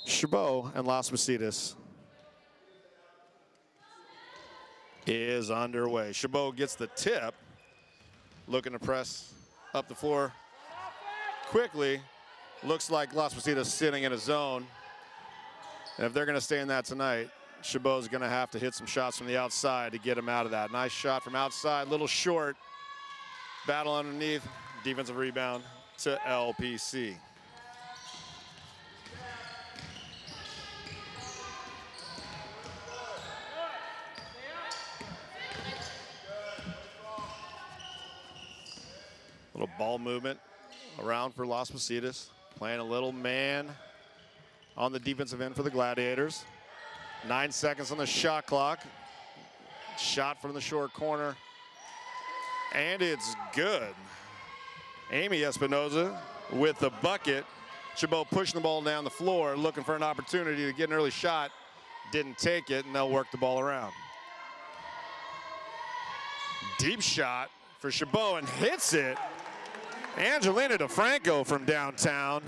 Chabot and Las Positas is underway. Chabot gets the tip, looking to press up the floor quickly. Looks like Las Positas sitting in a zone. And if they're going to stay in that tonight, Chabot's going to have to hit some shots from the outside to get him out of that. Nice shot from outside, little short. Battle underneath, defensive rebound to LPC. Little ball movement around for Las Positas. Playing a little man on the defensive end for the Gladiators. 9 seconds on the shot clock. Shot from the short corner. And it's good. Amy Espinoza with the bucket. Chabot pushing the ball down the floor, looking for an opportunity to get an early shot. Didn't take it, and they'll work the ball around. Deep shot for Chabot, and hits it. Angelina DeFranco from downtown.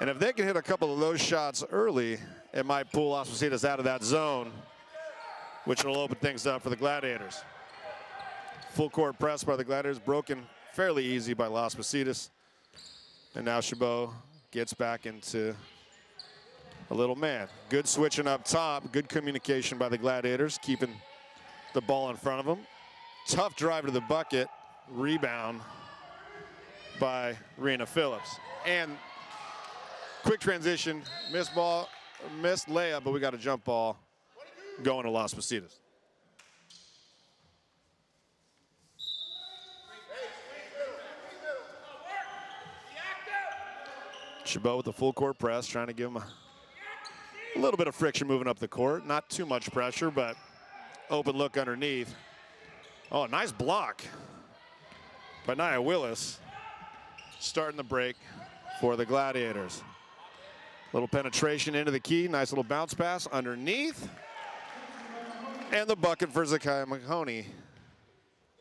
And if they can hit a couple of those shots early, it might pull Las Positas out of that zone, which will open things up for the Gladiators. Full court press by the Gladiators, broken fairly easy by Las Positas. And now Chabot gets back into a little man. Good switching up top, good communication by the Gladiators, keeping the ball in front of them. Tough drive to the bucket, rebound by Rena Phillips. And quick transition, missed layup, but we got a jump ball going to Las Positas. Chabot with the full court press, trying to give him a little bit of friction moving up the court. Not too much pressure, but open look underneath. Oh, nice block by Nia Willis. Starting the break for the Gladiators. Little penetration into the key. Nice little bounce pass underneath. And the bucket for Zakiya Mahoney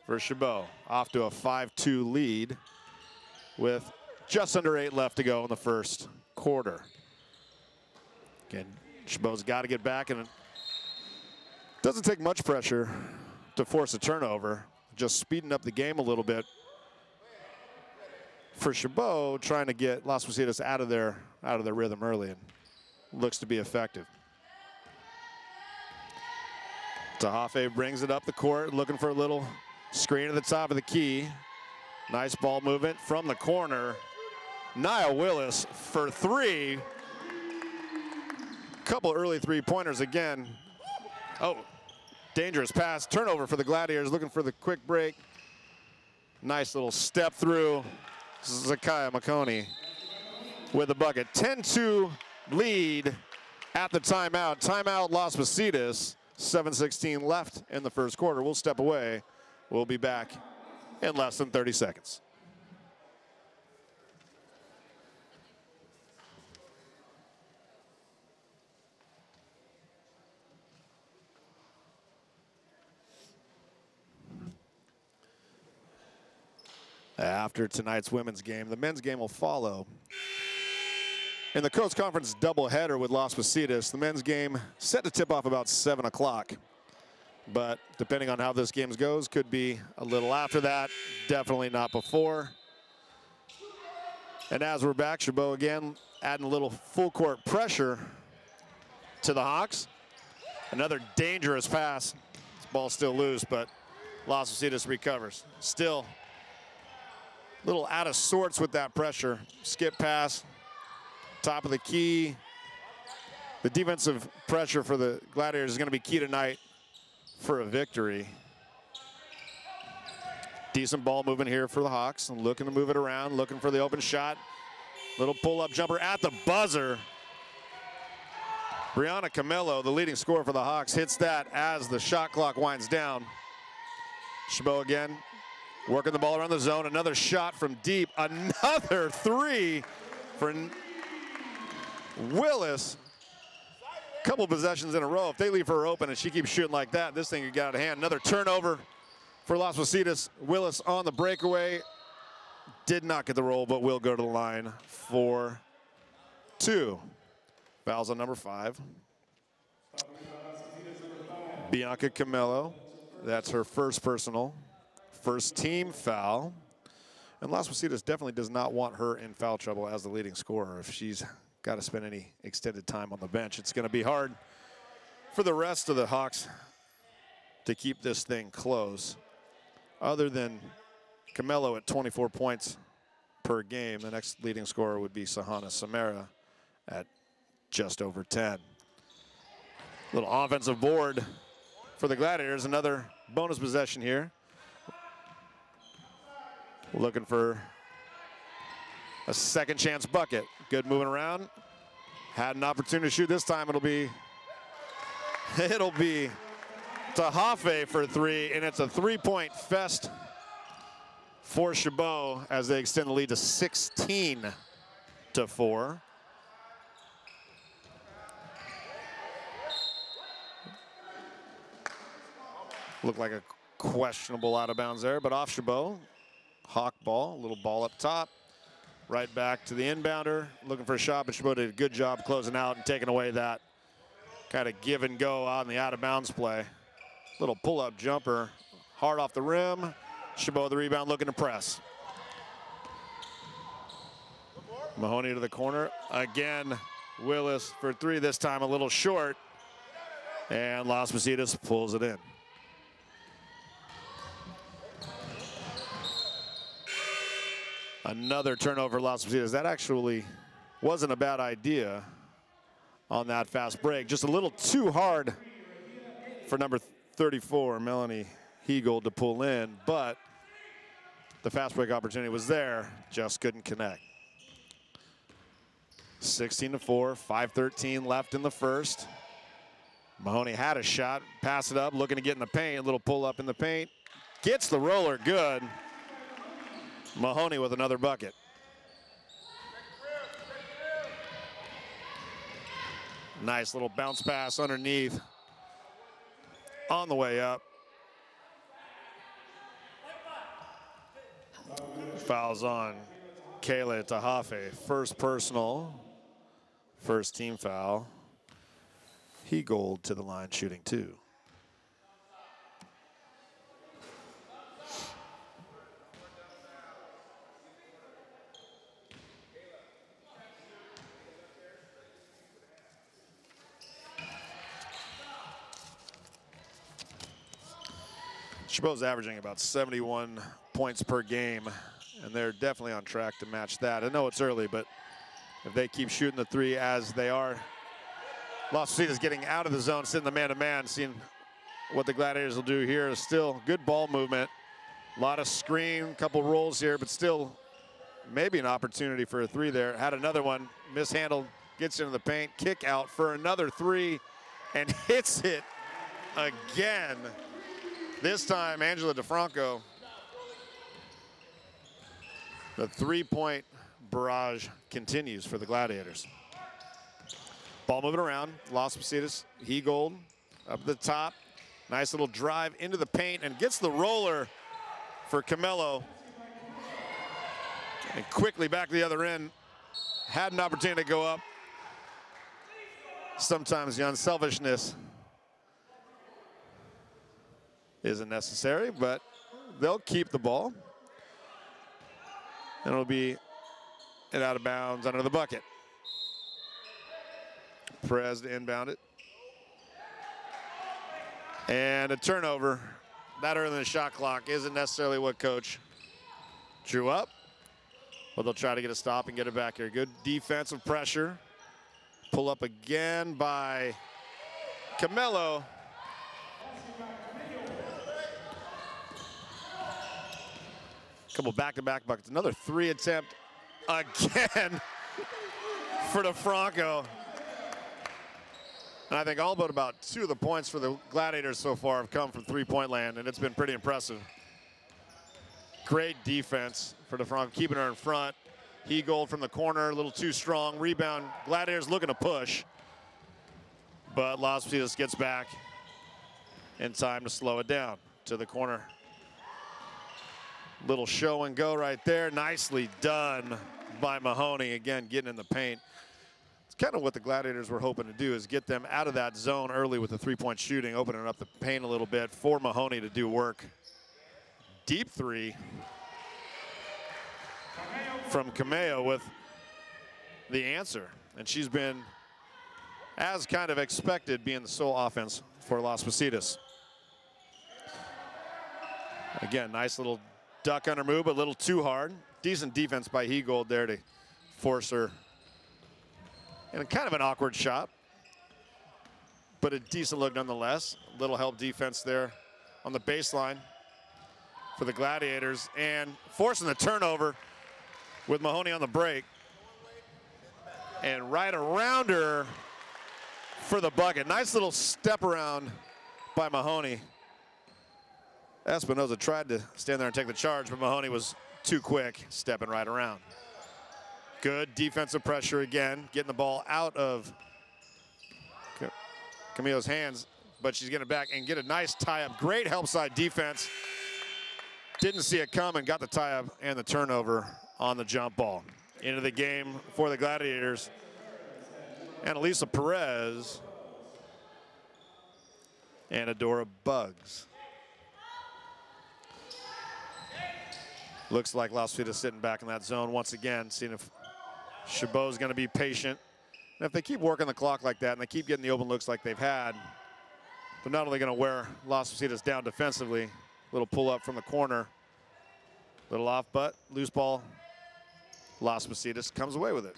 for Chabot. Off to a 5-2 lead with just under 8 left to go in the first quarter. Again, Chabot's got to get back, and it doesn't take much pressure to force a turnover. Just speeding up the game a little bit for Chabot, trying to get Las Positas out of their rhythm early, and looks to be effective. Tahafe brings it up the court, looking for a little screen at the top of the key. Nice ball movement from the corner. Nia Willis for three. Couple early three-pointers again. Oh, dangerous pass. Turnover for the Gladiators, looking for the quick break. Nice little step through. Zakiya Mahoney with a bucket. 10-2 lead at the timeout. Timeout Las Positas. 7:16 left in the first quarter. We'll step away. We'll be back in less than 30 seconds. After tonight's women's game, the men's game will follow. In the Coast Conference doubleheader with Las Positas, the men's game set to tip off about 7 o'clock. But depending on how this game goes, could be a little after that, definitely not before. And as we're back, Chabot again adding a little full court pressure to the Hawks. Another dangerous pass. This ball's still loose, but Las Positas recovers. Still a little out of sorts with that pressure. Skip pass, top of the key. The defensive pressure for the Gladiators is going to be key tonight for a victory. Decent ball movement here for the Hawks. And looking to move it around, looking for the open shot. Little pull-up jumper at the buzzer. Brianna Camillo, the leading scorer for the Hawks, hits that as the shot clock winds down. Chabot again, working the ball around the zone. Another shot from deep. Another three for Willis. Couple possessions in a row. If they leave her open and she keeps shooting like that, this thing could get out of hand. Another turnover for Las Positas. Willis on the breakaway. Did not get the roll, but will go to the line for two. Fouls on number 5. Bianca Camelo, that's her first personal, first team foul. And Las Positas definitely does not want her in foul trouble as the leading scorer. If she's got to spend any extended time on the bench, it's going to be hard for the rest of the Hawks to keep this thing close. Other than Camelo at 24 points per game, the next leading scorer would be Sahana Samara at just over 10. Little offensive board for the Gladiators. Another bonus possession here. Looking for a second chance bucket. Good moving around. Had an opportunity to shoot this time. It'll be Tahafe for 3, and it's a 3-point fest for Chabot as they extend the lead to 16-4. Looked like a questionable out of bounds there, but off Chabot. Hawk ball, little ball up top. Right back to the inbounder, looking for a shot, but Chabot did a good job closing out and taking away that kind of give and go on the out of bounds play. Little pull-up jumper, hard off the rim. Chabot the rebound, looking to press. Mahoney to the corner. Again, Willis for 3, this time a little short. And Las Positas pulls it in. Another turnover, Las Positas. That actually wasn't a bad idea on that fast break. Just a little too hard for number 34, Melanie Hegold, to pull in, but the fast break opportunity was there, just couldn't connect. 16-4, 5:13 left in the first. Mahoney had a shot, pass it up, looking to get in the paint, a little pull up in the paint. Gets the roller good. Mahoney with another bucket. Nice little bounce pass underneath. On the way up. Fouls on Kayla Tahafe. First personal, first team foul. Hegold to the line shooting 2. Chabot's averaging about 71 points per game, and they're definitely on track to match that. I know it's early, but if they keep shooting the 3 as they are, Las Positas getting out of the zone, sitting the man-to-man, seeing what the Gladiators will do here. Still good ball movement, a lot of screen, couple rolls here, but still maybe an opportunity for a 3 there. Had another one, mishandled, gets into the paint, kick out for another 3, and hits it again. This time, Angela DeFranco. The 3-point barrage continues for the Gladiators. Ball moving around. Las Positas, Hegold up the top. Nice little drive into the paint and gets the roller for Camelo. And quickly back to the other end. Had an opportunity to go up. Sometimes the unselfishness isn't necessary, but they'll keep the ball. And it'll be an out of bounds under the bucket. Perez to inbound it. And a turnover. That early in the shot clock isn't necessarily what coach drew up, but they'll try to get a stop and get it back here. Good defensive pressure. Pull up again by Camelo. Couple back-to-back buckets. Another 3 attempt again for DeFranco. And I think all but about 2 of the points for the Gladiators so far have come from 3-point land, and it's been pretty impressive. Great defense for DeFranco, keeping her in front. Hegold from the corner, a little too strong. Rebound, Gladiators looking to push. But Las Positas gets back in time to slow it down to the corner. Little show and go right there. Nicely done by Mahoney. Again, getting in the paint. kind of what the Gladiators were hoping to do, is get them out of that zone early with the three-point shooting, opening up the paint a little bit for Mahoney to do work. Deep three from Cameo with the answer. And she's been, as kind of expected, being the sole offense for Las Positas. Again, nice little duck under move, but a little too hard. Decent defense by Hegold there to force her. And kind of an awkward shot, but a decent look nonetheless. Little help defense there on the baseline for the Gladiators, and forcing the turnover with Mahoney on the break. And right around her for the bucket. Nice little step around by Mahoney. Espinoza tried to stand there and take the charge, but Mahoney was too quick, stepping right around. Good defensive pressure again, getting the ball out of Camille's hands, but she's getting it back and get a nice tie-up. Great help side defense. Didn't see it come and got the tie-up and the turnover on the jump ball. Into the game for the Gladiators. And Elisa Perez and Adora Buggs. Looks like Las Positas sitting back in that zone once again, seeing if Chabot's going to be patient. And if they keep working the clock like that and they keep getting the open looks like they've had, they're not only going to wear Las Positas down defensively. Little pull up from the corner. Little off butt, loose ball. Las Positas comes away with it.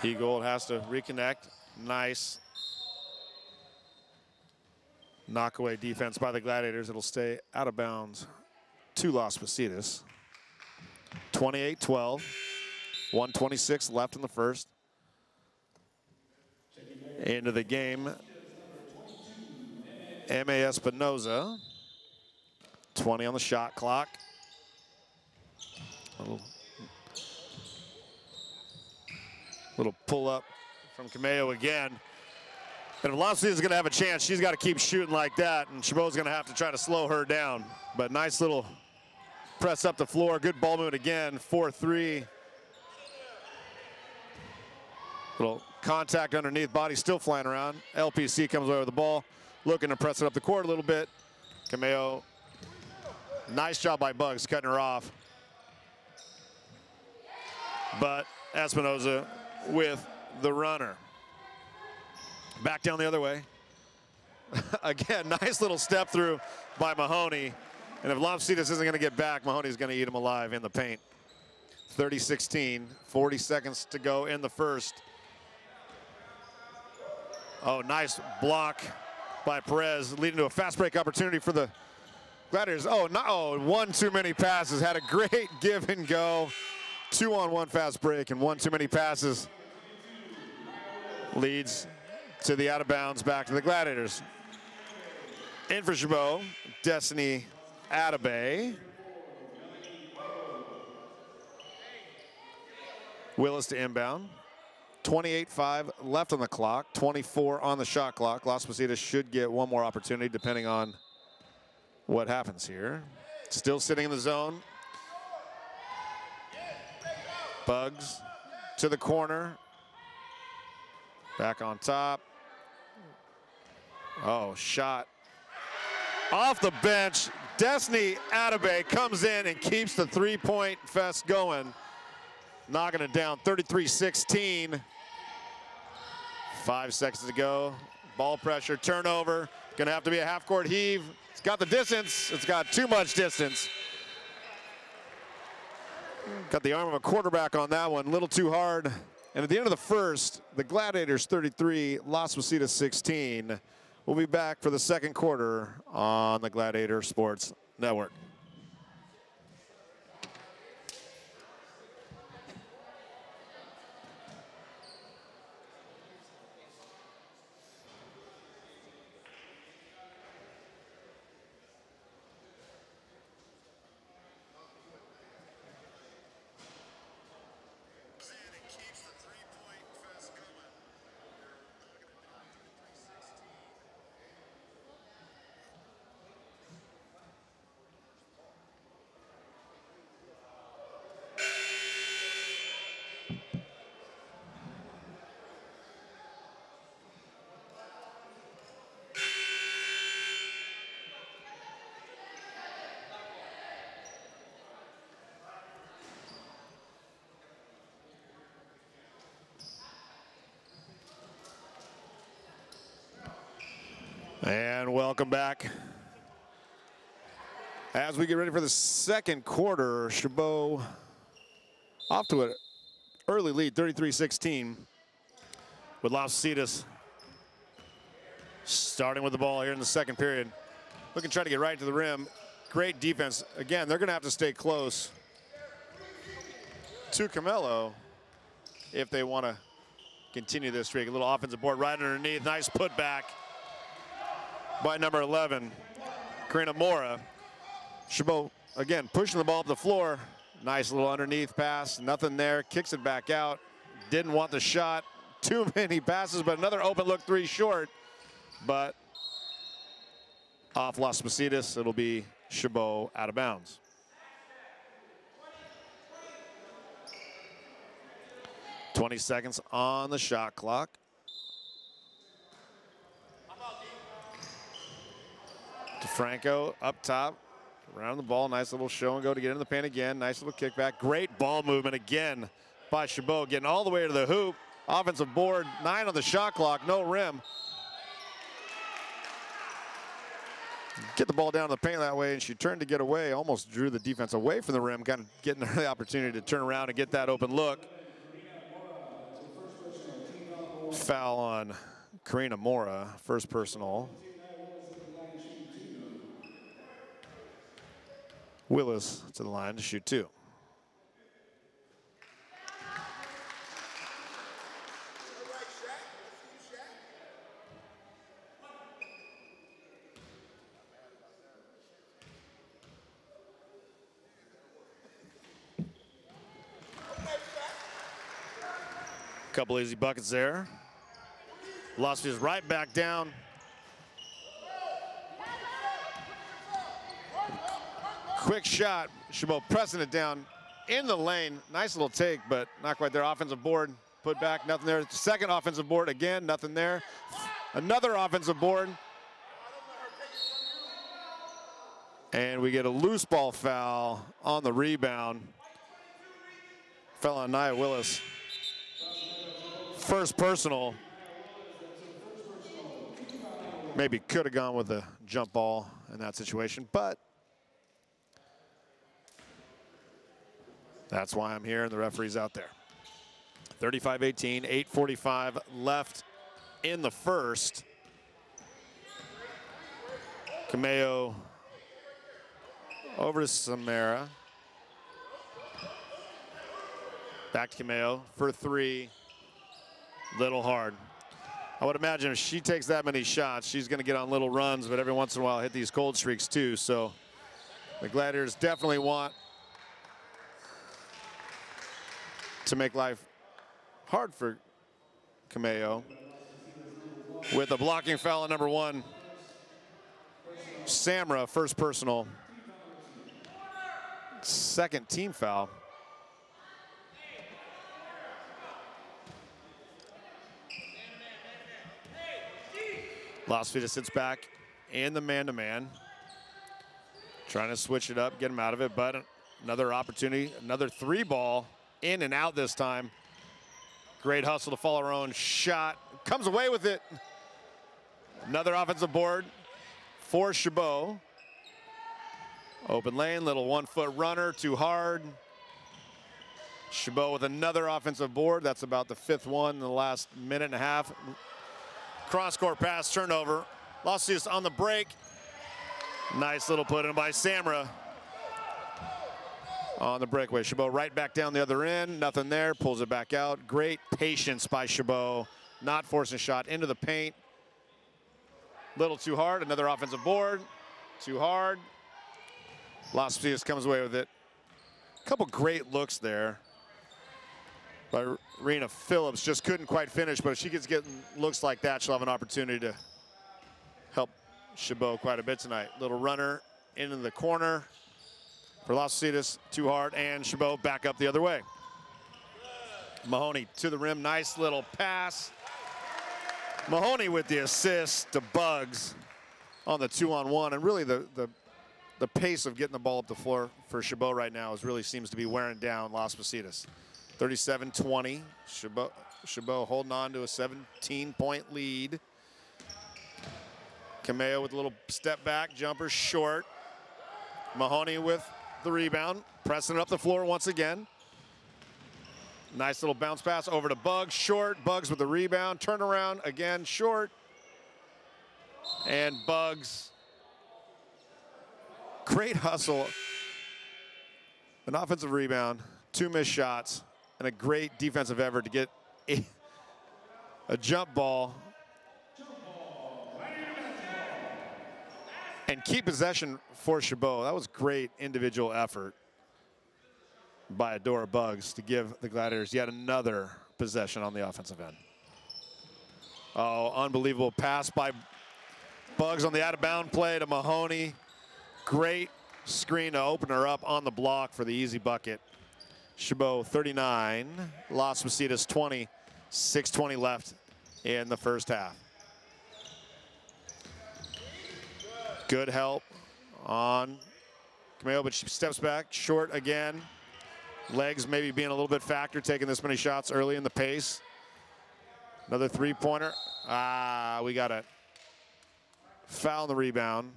Hegold has to reconnect. Nice knockaway defense by the Gladiators. It'll stay out of bounds to Las Positas. 28-12. 1:26 left in the first. Into the game, M.A. Espinoza. 20 on the shot clock. Little pull up from Cameo again. And if Las Positas is going to have a chance, she's got to keep shooting like that, and Chabot's going to have to try to slow her down. But nice little press up the floor. Good ball movement again. 4-3. Little contact underneath, body still flying around. LPC comes away with the ball, looking to press it up the court a little bit. Cameo, nice job by Buggs cutting her off. But Espinoza with the runner. Back down the other way. Again, nice little step through by Mahoney. And if Las Positas isn't going to get back, Mahoney's going to eat him alive in the paint. 30-16, 40 seconds to go in the first. Oh, nice block by Perez, leading to a fast break opportunity for the Gladiators. Oh, no, one too many passes. Had a great give and go. 2-on-1 fast break and one too many passes. Leads to the out of bounds, back to the Gladiators. In for Chabot, Destiny Atabay. Willis to inbound. 28-5 left on the clock, 24 on the shot clock. Las Positas should get one more opportunity depending on what happens here. Still sitting in the zone. Buggs to the corner. Back on top. Oh, shot. Off the bench, Destiny Atabay comes in and keeps the three-point fest going. Knocking it down, 33-16. 5 seconds to go. Ball pressure, turnover. Gonna have to be a half-court heave. It's got the distance. It's got too much distance. Got the arm of a quarterback on that one, a little too hard. And at the end of the first, the Gladiators 33, Las Positas 16. We'll be back for the second quarter on the Gladiator Sports Network. And welcome back. As we get ready for the second quarter, Chabot off to an early lead, 33-16, with Las Positas starting with the ball here in the second period. Looking to try to get right to the rim. Great defense. Again, they're going to have to stay close to Camelo if they want to continue this streak. A little offensive board right underneath. Nice putback by number 11, Karina Mora. Chabot, again, pushing the ball up the floor. Nice little underneath pass. Nothing there. Kicks it back out. Didn't want the shot. Too many passes, but another open look three short. But off Las Positas, it'll be Chabot out of bounds. "20 seconds on the shot clock. DeFranco up top, around the ball. Nice little show and go to get in the paint again. Nice little kickback. Great ball movement again by Chabot, getting all the way to the hoop. Offensive board, 9 on the shot clock, no rim. Get the ball down to the paint that way, and she turned to get away, almost drew the defense away from the rim, kind of getting the opportunity to turn around and get that open look. Foul on Karina Mora, first personal. Willis to the line to shoot 2. Couple easy buckets there. Las Vegas right back down. Quick shot. Chabot pressing it down in the lane. Nice little take, but not quite there. Offensive board, put back, nothing there. Second offensive board again, nothing there. Another offensive board. And we get a loose ball foul on the rebound. Fell on Nia Willis. First personal. Maybe could have gone with a jump ball in that situation, but that's why I'm here and the referee's out there. 35-18, 8:45 left in the first. Cameo over to Samara. Back to Cameo for 3. Little hard. I would imagine if she takes that many shots, she's going to get on little runs, but every once in a while hit these cold streaks too. So the Gladiators definitely want to make life hard for Cameo. With a blocking foul on number 1. Samra, first personal. Second team foul. Las Vegas sits back in the man-to-man. Trying to switch it up, get him out of it, but another opportunity, another 3 ball, in and out this time. Great hustle to follow her own shot. Comes away with it. Another offensive board for Chabot. Open lane, little 1-foot runner, too hard. Chabot with another offensive board. That's about the 5th one in the last minute and a half. Cross-court pass, turnover. Las Vegas on the break. Nice little put in by Samra. On the breakaway, Chabot right back down the other end. Nothing there, pulls it back out. Great patience by Chabot. Not forcing a shot into the paint. Little too hard, another offensive board. Too hard. Las Vegas comes away with it. A couple great looks there by Rena Phillips. Just couldn't quite finish, but if she gets getting looks like that, she'll have an opportunity to help Chabot quite a bit tonight. Little runner into the corner for Las Vegas, too hard, and Chabot back up the other way. Mahoney to the rim, nice little pass. Mahoney with the assist to Bugs on the 2-on-1, and really the pace of getting the ball up the floor for Chabot right now really seems to be wearing down Las Positas. 37-20, Chabot holding on to a 17-point lead. Cameo with a little step back, jumper short. Mahoney with the rebound, pressing it up the floor once again. Nice little bounce pass over to Bugs, short. Bugs with the rebound, turnaround again, short. And Bugs, great hustle. An offensive rebound, 2 missed shots, and a great defensive effort to get a jump ball and keep possession for Chabot. That was great individual effort by Adora Bugs to give the Gladiators yet another possession on the offensive end. Oh, unbelievable pass by Bugs on the out-of-bound play to Mahoney. Great screen to open her up on the block for the easy bucket. Chabot 39, Las Positas 20, 6:20 left in the first half. Good help on Cameo, but she steps back, short again. Legs maybe being a little bit factor, taking this many shots early in the pace. Another three-pointer. We got a foul on the rebound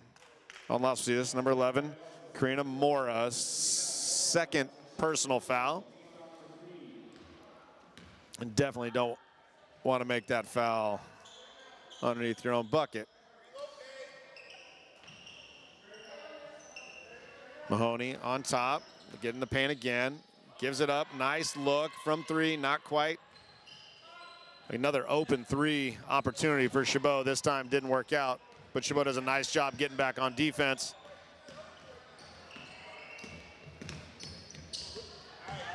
on Las Positas, number 11, Karina Mora, second personal foul. And definitely don't want to make that foul underneath your own bucket. Mahoney on top, getting the paint again, gives it up, nice look from 3, not quite. Another open 3 opportunity for Chabot. This time didn't work out, but Chabot does a nice job getting back on defense.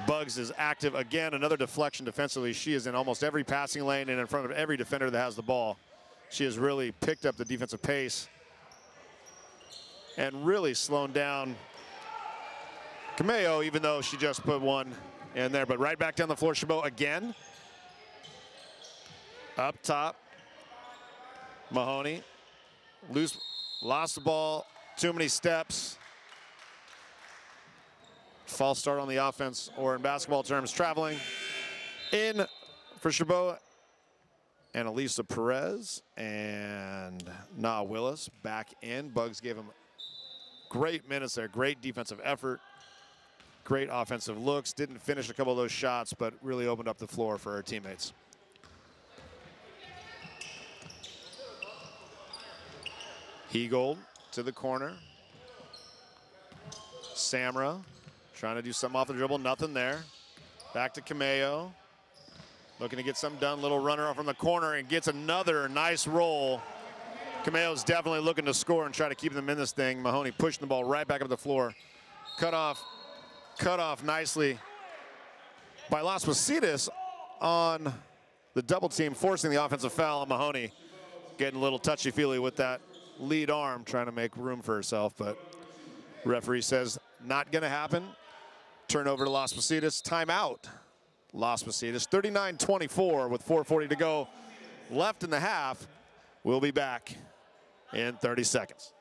Bugs is active again, another deflection defensively. She is in almost every passing lane and in front of every defender that has the ball. She has really picked up the defensive pace and really slowed down Cameo, even though she just put one in there. But right back down the floor, Chabot again. Up top, Mahoney. Lost the ball, too many steps. False start on the offense, or in basketball terms, traveling. In for Chabot. And Elisa Perez and Na Willis back in. Bugs gave him great minutes there, great defensive effort. Great offensive looks, didn't finish a couple of those shots, but really opened up the floor for her teammates. Hegold to the corner. Samra trying to do something off the dribble, nothing there. Back to Cameo. Looking to get something done, little runner from the corner and gets another nice roll. Cameo's definitely looking to score and try to keep them in this thing. Mahoney pushing the ball right back up the floor. Cut off nicely by Las Positas on the double team, forcing the offensive foul on Mahoney. Getting a little touchy-feely with that lead arm, trying to make room for herself, but referee says not gonna happen. Turnover to Las Positas, timeout. Las Positas, 39-24 with 4:40 to go left in the half. We'll be back in 30 seconds.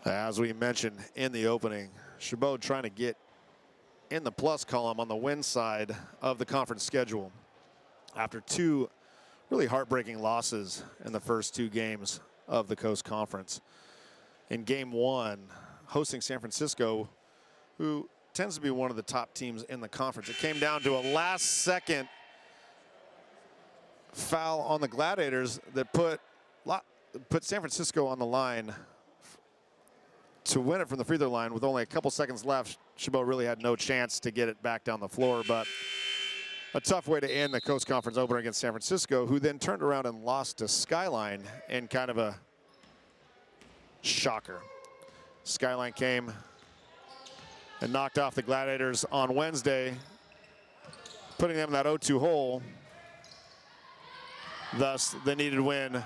As we mentioned in the opening, Chabot trying to get in the plus column on the win side of the conference schedule after 2 really heartbreaking losses in the first 2 games of the Coast Conference. In game 1, hosting San Francisco, who tends to be one of the top teams in the conference. It came down to a last-second foul on the Gladiators that put San Francisco on the line to win it from the free throw line with only a couple seconds left. Chabot really had no chance to get it back down the floor, but a tough way to end the Coast Conference opener against San Francisco, who then turned around and lost to Skyline in kind of a shocker. Skyline came and knocked off the Gladiators on Wednesday, putting them in that 0-2 hole. Thus, the needed win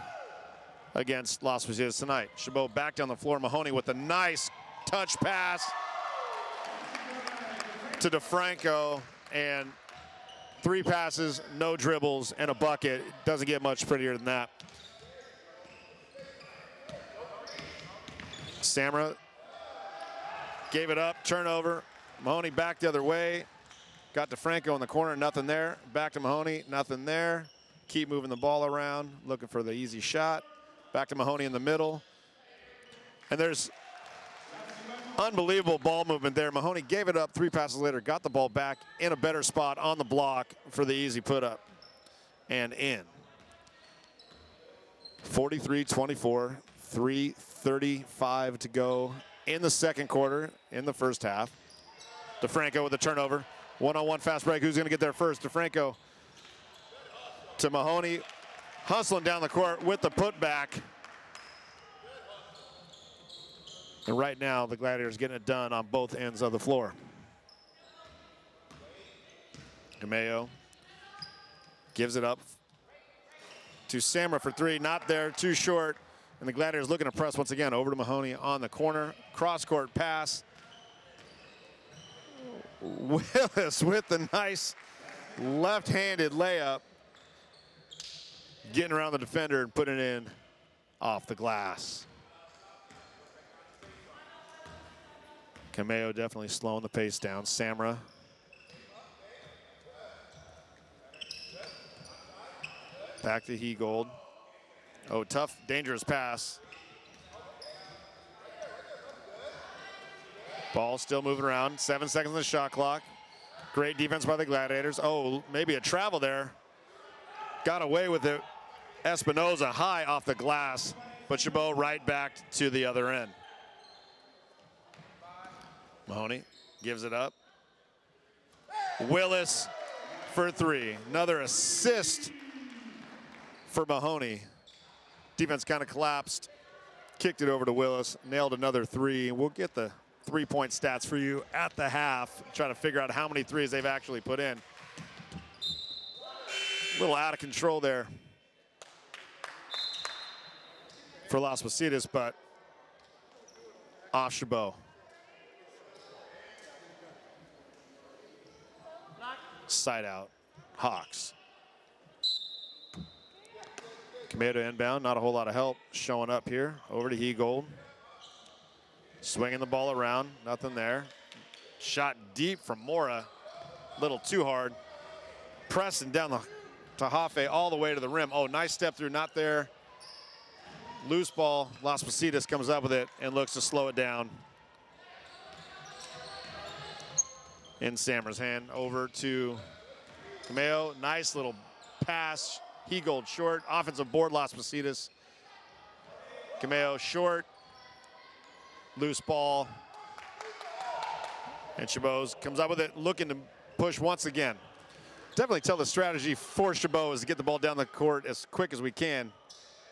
against Las Positas tonight. Chabot back down the floor. Mahoney with a nice touch pass to DeFranco, and 3 passes, no dribbles, and a bucket. Doesn't get much prettier than that. Samra gave it up, turnover. Mahoney back the other way. Got to Franco in the corner, nothing there. Back to Mahoney, nothing there. Keep moving the ball around, looking for the easy shot. Back to Mahoney in the middle. And there's unbelievable ball movement there. Mahoney gave it up 3 passes later, got the ball back in a better spot on the block for the easy put up and in. 43-24, 3:35 to go in the second quarter, in the first half. DeFranco with a turnover. One-on-one fast break. Who's going to get there first? DeFranco to Mahoney, hustling down the court with the putback. And right now, the Gladiators getting it done on both ends of the floor. Cameo gives it up to Samra for 3. Not there, too short. And the Gladiators looking to press once again over to Mahoney on the corner. Cross-court pass. Willis with the nice left-handed layup. Getting around the defender and putting it in off the glass. Cameo definitely slowing the pace down. Samra. Back to Hegold. Oh, tough, dangerous pass. Ball still moving around. 7 seconds on the shot clock. Great defense by the Gladiators. Oh, maybe a travel there. Got away with it. Espinoza high off the glass, but Chabot right back to the other end. Mahoney gives it up. Willis for 3. Another assist for Mahoney. Defense kind of collapsed. Kicked it over to Willis. Nailed another 3. We'll get the 3-point stats for you at the half. Trying to figure out how many 3s they've actually put in. A little out of control there for Las Positas, but off Chabot. Side out, Hawks. Cameo to inbound, not a whole lot of help showing up here. Over to Hegold. Swinging the ball around, nothing there. Shot deep from Mora, a little too hard. Pressing down the Tahafe all the way to the rim. Oh, nice step through, not there. Loose ball, Las Positas comes up with it and looks to slow it down. In Samra's hand, over to Cameo. Nice little pass. Hegold short. Offensive board, Las Positas. Cameo short. Loose ball. And Chabot comes up with it, looking to push once again. Definitely tell the strategy for Chabot is to get the ball down the court as quick as we can.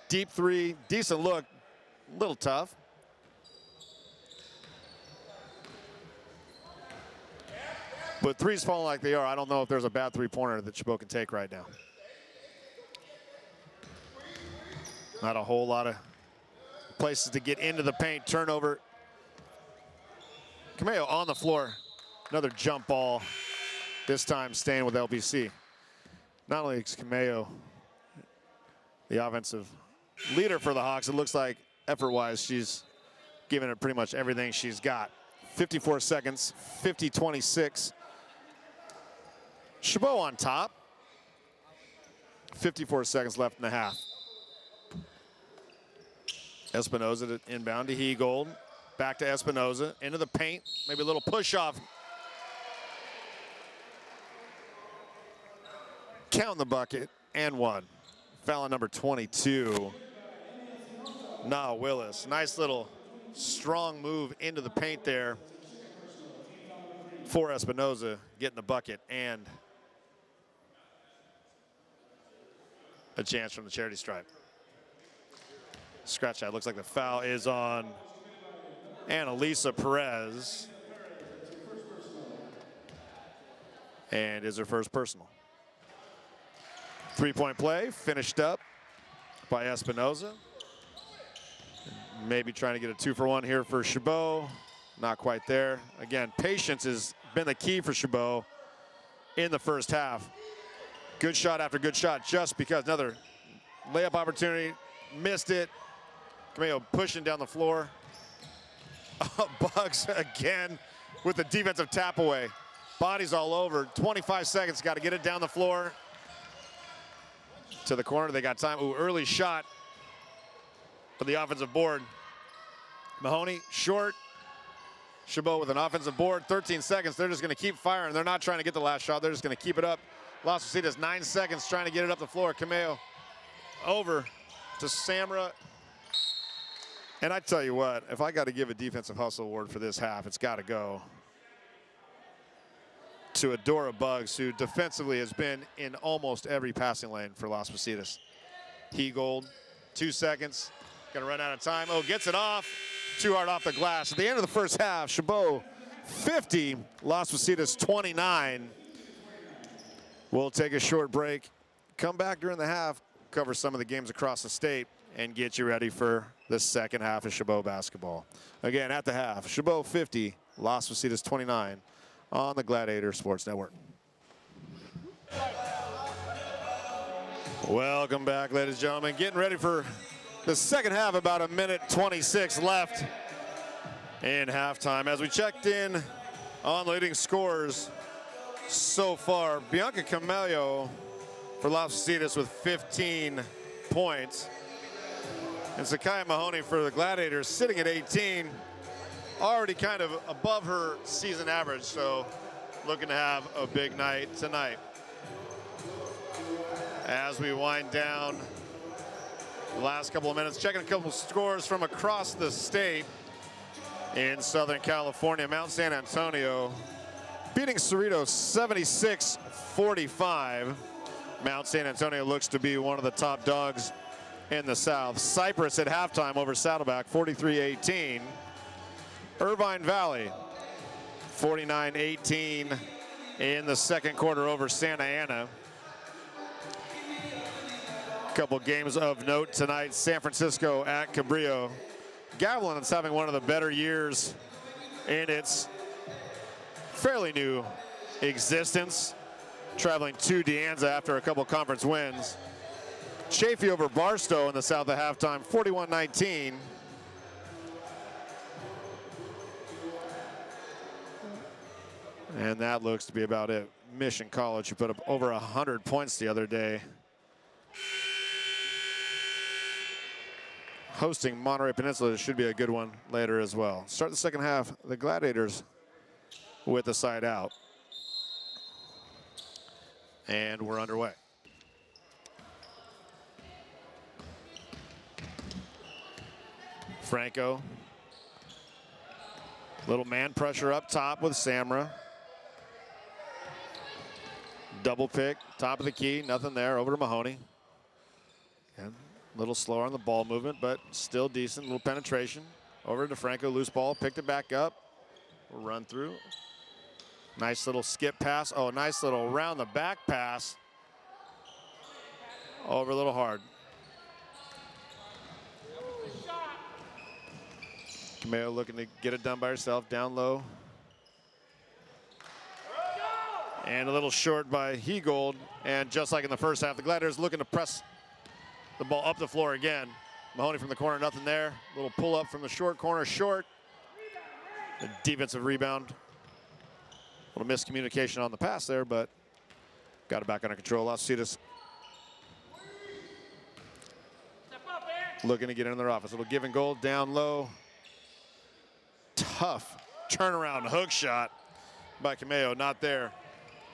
Deep 3, decent look, a little tough. But 3s falling like they are, I don't know if there's a bad 3-pointer that Chabot can take right now. Not a whole lot of places to get into the paint. Turnover. Cameo on the floor. Another jump ball, this time staying with LBC. Not only is Cameo the offensive leader for the Hawks, it looks like effort-wise she's given it pretty much everything she's got. 54 seconds, 50-26. Chabot on top. 54 seconds left in the half. Espinoza to inbound to Hegold. Back to Espinoza, into the paint. Maybe a little push off. Count the bucket, and 1. Foul on number 22. Nah, Willis. Nice little strong move into the paint there for Espinoza, getting the bucket and a chance from the charity stripe. Scratch that. Looks like the foul is on Annalisa Perez. And is her first personal. 3-point play, finished up by Espinoza. Maybe trying to get a 2-for-1 here for Chabot. Not quite there. Again, patience has been the key for Chabot. in the first half. Good shot after good shot, just because. Another layup opportunity, missed it. Cameo pushing down the floor. Bugs again with the defensive tap away. Bodies all over, 25 seconds, got to get it down the floor. To the corner, they got time. Ooh, early shot for the offensive board. Mahoney, short. Chabot with an offensive board, 13 seconds. They're just gonna keep firing. They're not trying to get the last shot. They're just gonna keep it up. Las Positas, 9 seconds trying to get it up the floor. Cameo over to Samra. And I tell you what, if I got to give a defensive hustle award for this half, it's got to go to Adora Bugs, who defensively has been in almost every passing lane for Las Positas. He-Gold, 2 seconds, gonna run out of time. Oh, gets it off, too hard off the glass. At the end of the first half, Chabot 50, Las Positas 29. We'll take a short break, come back during the half, cover some of the games across the state, and get you ready for the second half of Chabot basketball. Again, at the half, Chabot 50, Las Positas 29 on the Gladiator Sports Network. Welcome back, ladies and gentlemen. Getting ready for the second half, about 1:26 left in halftime. As we checked in on leading scorers so far, Bianca Camello for Las Positas with 15 points. And Sakaya Mahoney for the Gladiators sitting at 18, already kind of above her season average, so looking to have a big night tonight. As we wind down the last couple of minutes, checking a couple of scores from across the state. In Southern California, Mount San Antonio beating Cerritos 76-45. Mount San Antonio looks to be one of the top dogs in the South. Cypress at halftime over Saddleback, 43-18. Irvine Valley, 49-18 in the second quarter over Santa Ana. Couple games of note tonight. San Francisco at Cabrillo. Gavilan is having one of the better years in its fairly new existence, traveling to De Anza after a couple conference wins. Chaffee over Barstow in the South at halftime, 41-19. And that looks to be about it. Mission College, who put up over 100 points the other day, hosting Monterey Peninsula. Should be a good one later as well. Start the second half, the Gladiators with the side out. And we're underway. Franco. Little man pressure up top with Samra. Double pick, top of the key, nothing there, over to Mahoney. And a little slower on the ball movement, but still decent, little penetration. Over to Franco, loose ball, picked it back up. We'll run through. Nice little skip pass. Oh, nice little round the back pass. Over a little hard. Cameo looking to get it done by herself, down low. And a little short by He-Gold. And just like in the first half, the Gladiators looking to press the ball up the floor again. Mahoney from the corner, nothing there. Little pull up from the short corner, short. The defensive rebound. A little miscommunication on the pass there, but got it back under control. Las Positas looking to get in their office. A little give and goal, down low. Tough turnaround hook shot by Cameo, not there.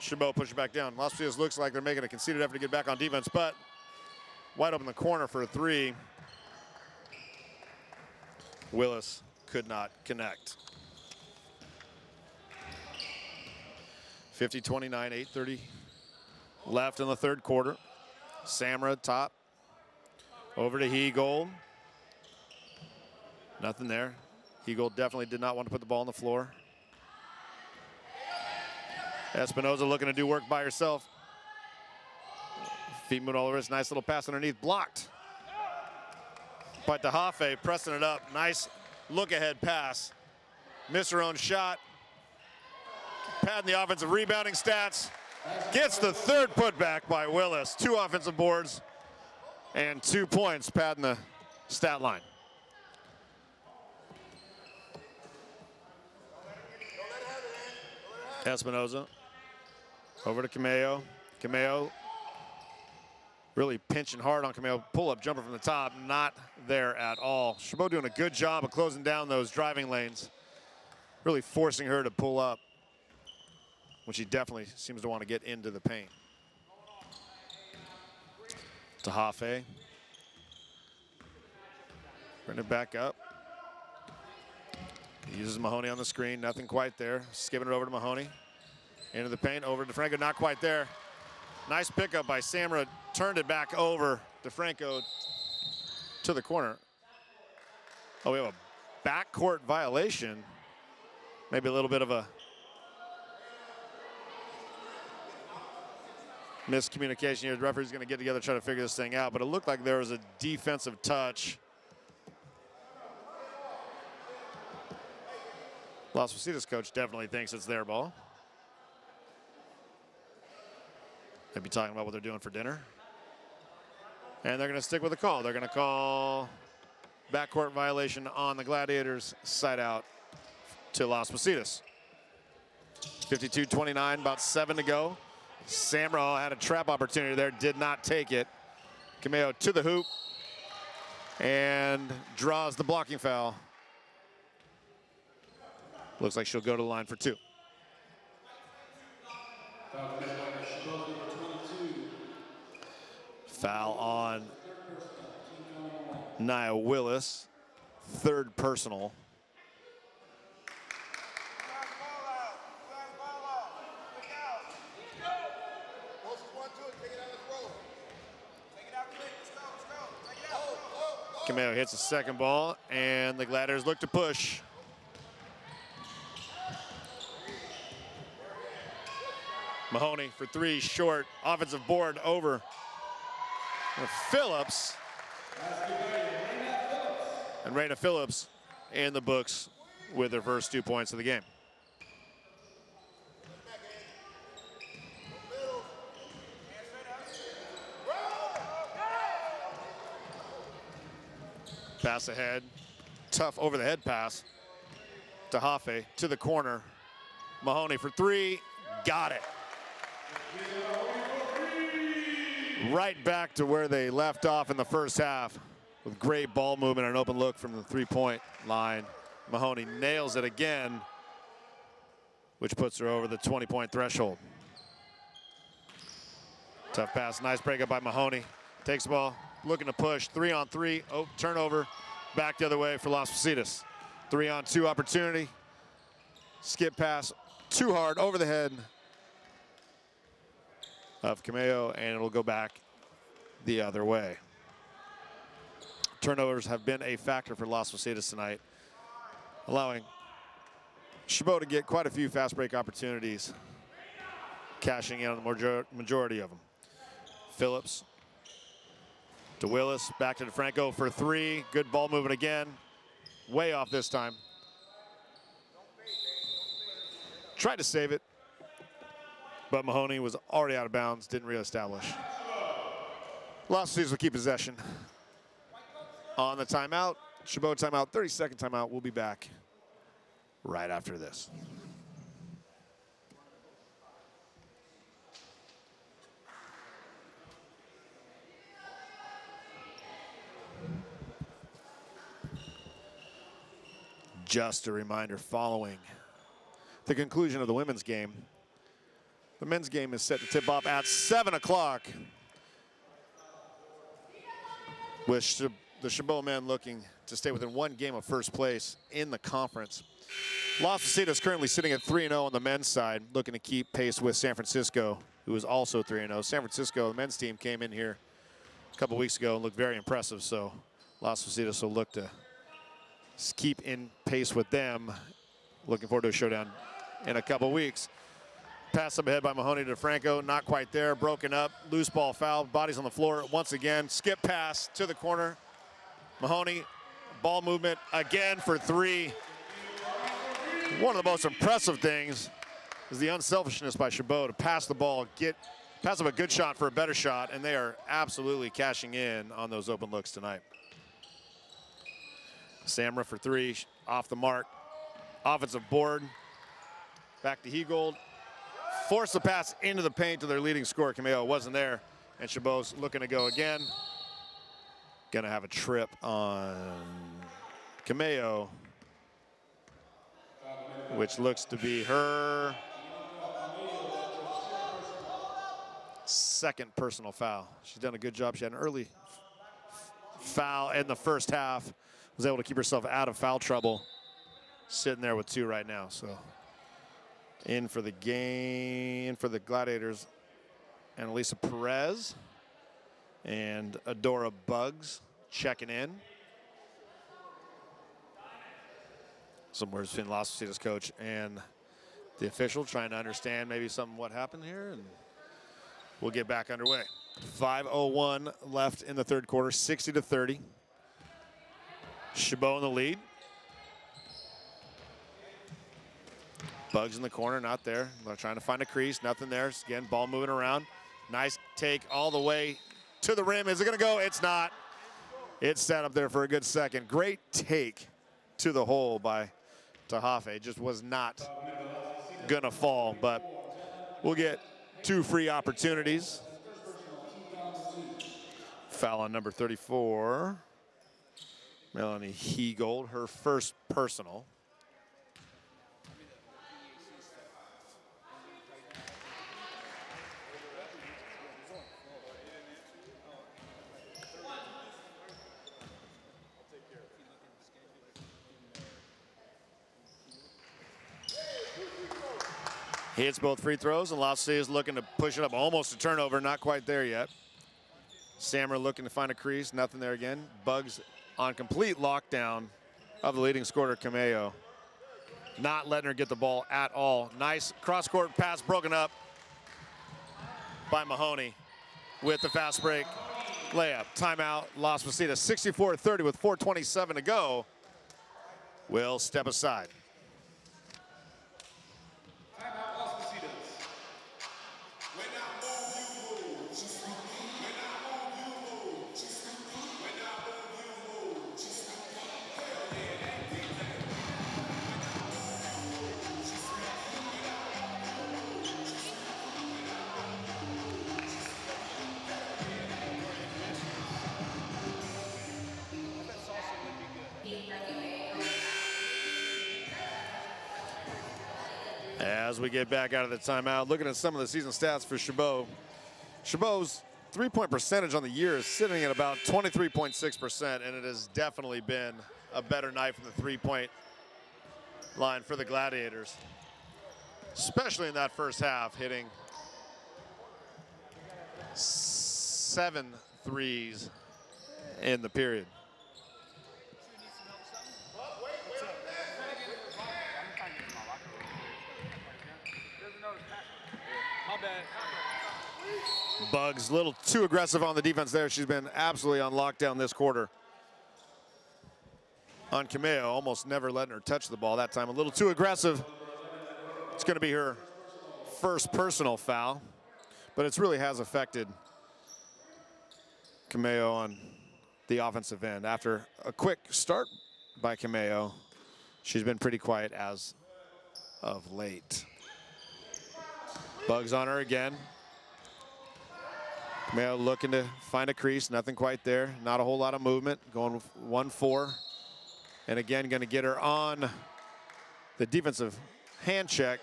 Chabot push it back down. Las Positas looks like they're making a conceded effort to get back on defense, but wide open the corner for a three. Willis could not connect. 50-29, 8:30 left in the third quarter. Samra top. Over to He-Gold. Nothing there. He-Gold definitely did not want to put the ball on the floor. Espinoza looking to do work by herself. Feet moving all over. It's nice little pass underneath, blocked by Tahafe, pressing it up. Nice look ahead pass. Missed her own shot. Padding the offensive rebounding stats. Gets the third putback by Willis. 2 offensive boards and 2 points padding the stat line. Espinoza over to Cameo. Cameo really pinching hard on Cameo. Pull-up jumper from the top, not there at all. Chabot doing a good job of closing down those driving lanes, really forcing her to pull up when she definitely seems to want to get into the paint. To Hafe. Bring it back up. He uses Mahoney on the screen, nothing quite there. Skipping it over to Mahoney. Into the paint, over to DeFranco, not quite there. Nice pickup by Samra, turned it back over. DeFranco to the corner. Oh, we have a backcourt violation. Maybe a little bit of a miscommunication here. The referee's gonna get together, try to figure this thing out, but it looked like there was a defensive touch. Las Positas coach definitely thinks it's their ball. Maybe talking about what they're doing for dinner. And they're going to stick with the call. They're going to call backcourt violation on the Gladiators, side out to Las Positas. 52-29, about 7 to go. Samra had a trap opportunity there, did not take it. Cameo to the hoop and draws the blocking foul. Looks like she'll go to the line for 2. Foul on Nia Willis, 3rd personal. Cameo hits the second ball, and the Gladiators look to push. Mahoney for 3, short, offensive board over Phillips. And Raina Phillips in the books with her first 2 points of the game. Pass ahead, tough over the head pass to Hafe, to the corner. Mahoney for 3, got it. Right back to where they left off in the first half with great ball movement and an open look from the 3-point line. Mahoney nails it again, which puts her over the 20-point threshold. Tough pass, nice breakup by Mahoney. Takes the ball, looking to push, 3-on-3, oh, turnover, back the other way for Las Positas. 3-on-2 opportunity, skip pass, too hard, over the head of Cameo, and it'll go back the other way. Turnovers have been a factor for Las Positas tonight, allowing Chabot to get quite a few fast break opportunities, cashing in on the majority of them. Phillips to Willis, back to DeFranco for 3. Good ball movement again, way off this time. Tried to save it, but Mahoney was already out of bounds, didn't reestablish. Las Positas will keep possession. On the timeout, Chabot timeout, 30-second timeout. We'll be back right after this. Just a reminder, following the conclusion of the women's game, the men's game is set to tip off at 7 o'clock, with the Chabot men looking to stay within 1 game of first place in the conference. Las Positas currently sitting at 3-0 on the men's side, looking to keep pace with San Francisco, who is also 3-0. San Francisco, the men's team, came in here a couple weeks ago and looked very impressive, so Las Positas will look to keep in pace with them. Looking forward to a showdown in a couple weeks. Pass up ahead by Mahoney to DeFranco, not quite there, broken up, loose ball foul, bodies on the floor once again, skip pass to the corner. Mahoney, ball movement again for 3. One of the most impressive things is the unselfishness by Chabot to pass the ball, pass up a good shot for a better shot, and they are absolutely cashing in on those open looks tonight. Samra for three, off the mark. Offensive board. Back to Hegold. Force the pass into the paint to their leading scorer. Cameo wasn't there, and Chabot's looking to go again. Gonna have a trip on Cameo, which looks to be her second personal foul. She's done a good job. She had an early foul in the first half. Was able to keep herself out of foul trouble. Sitting there with two right now. So in for the game, for the Gladiators, and Elisa Perez and Adora Bugs checking in. Some words between Las Positas coach and the official, trying to understand maybe what happened here, and we'll get back underway. 5:01 left in the third quarter, 60-30. Chabot in the lead. Bugs in the corner, not there. They're trying to find a crease, nothing there. Again, ball moving around. Nice take all the way to the rim. Is it gonna go? It's not. It's set up there for a good second. Great take to the hole by Tahafe. Just was not gonna fall, but we'll get two free opportunities. Foul on number 34. Melanie Hegold, her first personal. Hits both free throws, and Las Positas looking to push it up. Almost a turnover, not quite there yet. Samra looking to find a crease, nothing there again. Bugs on complete lockdown of the leading scorer, Cameo. Not letting her get the ball at all. Nice cross-court pass broken up by Mahoney with the fast break layup. Timeout, Las Positas, 64-30 with 4:27 to go. Will step aside. As we get back out of the timeout, looking at some of the season stats for Chabot. Chabot's three-point percentage on the year is sitting at about 23.6%, and it has definitely been a better night from the three-point line for the Gladiators, especially in that first half, hitting 7 threes in the period. Bugs a little too aggressive on the defense there. She's been absolutely on lockdown this quarter. On Cameo, almost never letting her touch the ball that time. A little too aggressive. It's going to be her first personal foul, but it really has affected Cameo on the offensive end. After a quick start by Cameo, she's been pretty quiet as of late. Bugs on her again. Cameo looking to find a crease, nothing quite there. Not a whole lot of movement, going 1-4. And again, going to get her on the defensive hand check.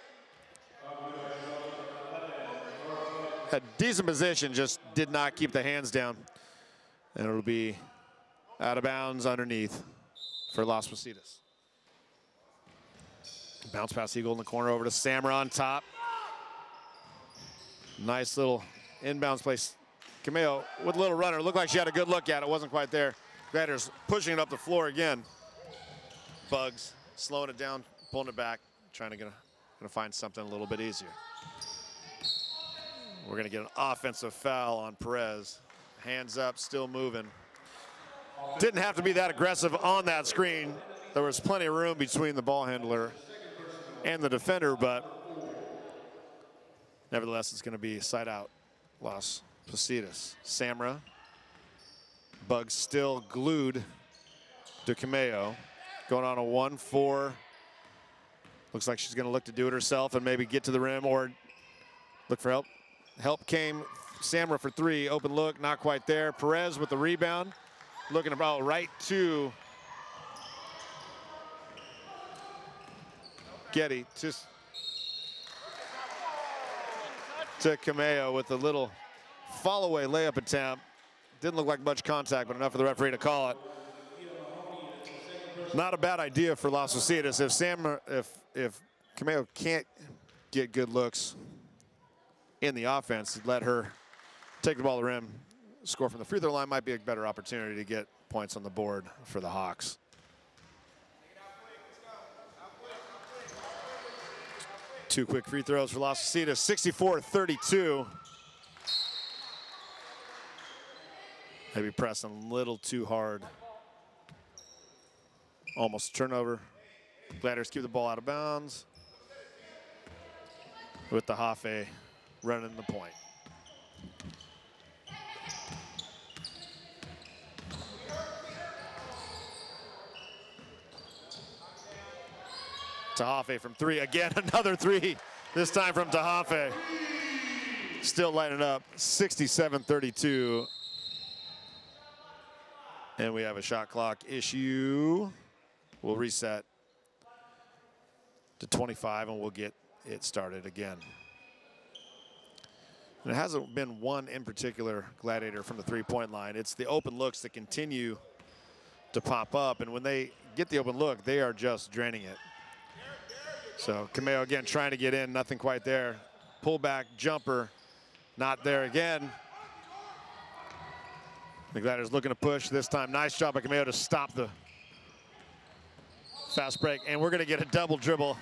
Had decent position, just did not keep the hands down. And it'll be out of bounds underneath for Las Positas. Bounce pass Eagle in the corner over to Samra on top. Nice little inbounds place. Cameo with a little runner. Looked like she had a good look at it. Wasn't quite there. Gladiators pushing it up the floor again. Bugs slowing it down, pulling it back, trying to gonna find something a little bit easier. We're gonna get an offensive foul on Perez. Hands up, still moving. Didn't have to be that aggressive on that screen. There was plenty of room between the ball handler and the defender, but Nevertheless, it's going to be side out, Los Positas. Samra. Bugs still glued to Cameo. Going on a 1-4. Looks like she's going to look to do it herself and maybe get to the rim or look for help. Help came Samra for three. Open look, not quite there. Perez with the rebound. Looking about right to Getty. Just to Cameo with a little follow-away layup attempt. Didn't look like much contact, but enough for the referee to call it. Not a bad idea for Los Positas. If Cameo can't get good looks in the offense, let her take the ball to the rim, score from the free throw line might be a better opportunity to get points on the board for the Hawks. Two quick free throws for Los Positas, 64-32. Maybe pressing a little too hard. Almost a turnover. Gladiators keep the ball out of bounds with the Hafe running the point. Tahafe from three. Again, another three, this time from Tahafe. Still lighting up, 67-32. And we have a shot clock issue. We'll reset to 25 and we'll get it started again. And it hasn't been one in particular Gladiator from the three-point line. It's the open looks that continue to pop up. And when they get the open look, they are just draining it. So Cameo again trying to get in, nothing quite there. Pullback jumper, not there again. The Gladiators looking to push this time. Nice job by Cameo to stop the fast break. And we're going to get a double dribble.